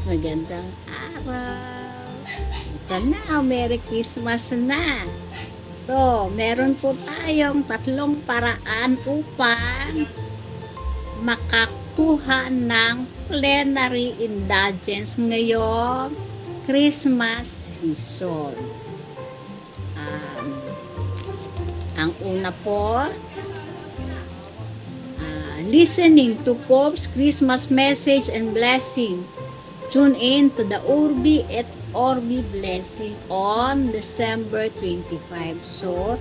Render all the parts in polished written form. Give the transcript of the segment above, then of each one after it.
Magandang araw. Ito na, Merry Christmas na. So, meron po tayong tatlong paraan upang makakuha ng plenary indulgence ngayong Christmas season. Ang una po, listening to Pope's Christmas message and blessing. Tune in to the Urbi et Orbi blessing on December 25. So,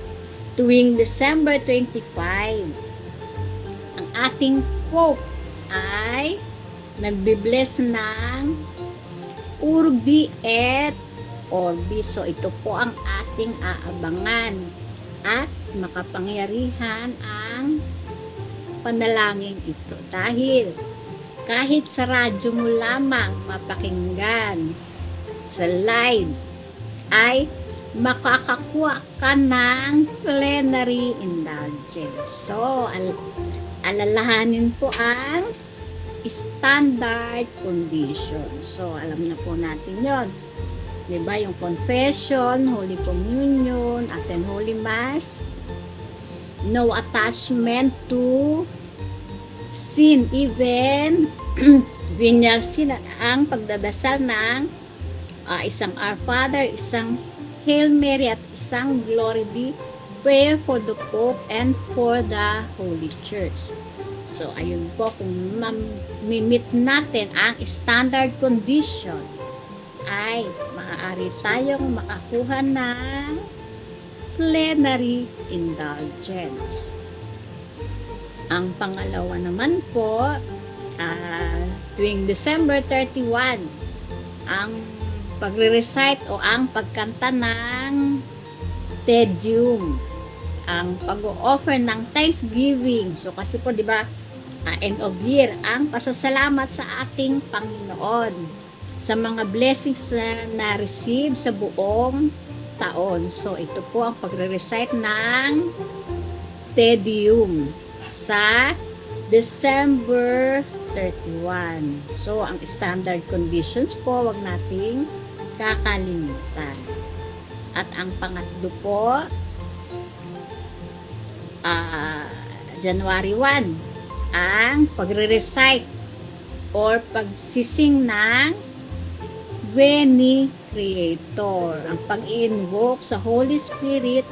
tuwing December 25, ang ating Pope ay nagbibless ng Urbi et Orbi. So, ito po ang ating aabangan at makapangyarihan ang panalangin ito. Dahil kahit sa radyo mo lamang mapakinggan sa live ay makakakuha ka ng plenary indulgence. So, alalahanin po ang standard condition. So, alam na po natin yon. Diba? Yung confession, Holy Communion, attend Holy Mass, no attachment to sin, even venial sin, ang pagdadasal ng isang Our Father, isang Hail Mary at isang Glory Be, prayer for the Pope and for the Holy Church. So, ayun po, kung mamimit natin ang standard condition, ay maaari tayong makakuha ng plenary indulgence. Ang pangalawa naman po, tuwing December 31, ang pagre-recite o ang pagkanta ng Te Deum, ang pag-o-offer ng Thanksgiving. So kasi po, di ba, end of year, ang pasasalamat sa ating Panginoon sa mga blessings na receive sa buong taon. So ito po ang pagre-recite ng Te Deum sa December 31. So, ang standard conditions po, wag nating kakalimutan. At ang pangatlo po, January 1, ang pagre-recite or pagsising ng Veni Creator, ang pag-invoke sa Holy Spirit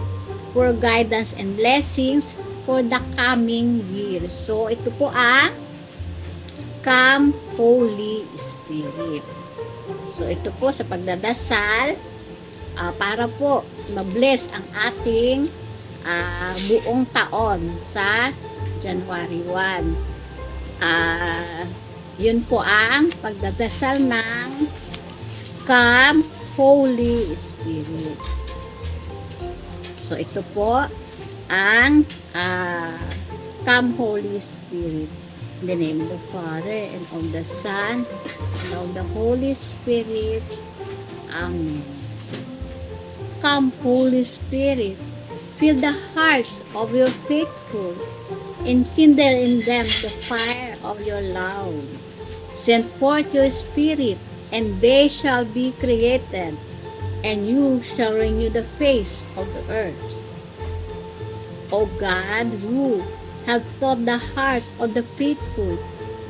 for guidance and blessings for the coming year. So, ito po ang Come Holy Spirit. So, ito po sa pagdadasal para po ma-bless ang ating buong taon sa January 1. Yun po ang pagdadasal ng Come Holy Spirit. So, ito po ang Come Holy Spirit. In the name of the Father, and of the Son, and of the Holy Spirit. Amen. Come, Holy Spirit, fill the hearts of your faithful, and kindle in them the fire of your love. Send forth your Spirit, and they shall be created, and you shall renew the face of the earth. O God, who have taught the hearts of the faithful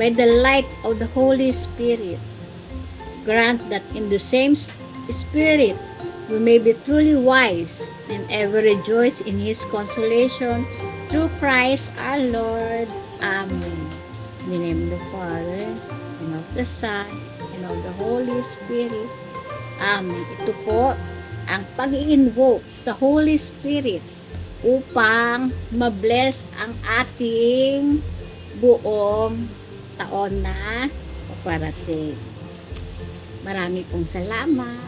by the light of the Holy Spirit, grant that in the same Spirit we may be truly wise and ever rejoice in His consolation through Christ our Lord. Amen. In the name of the Father, and of the Son, and of the Holy Spirit. Amen. Ito po ang pag-i-invoke sa Holy Spirit upang ma-bless ang ating buong taon na paparating. Marami pong salamat.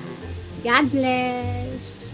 God bless.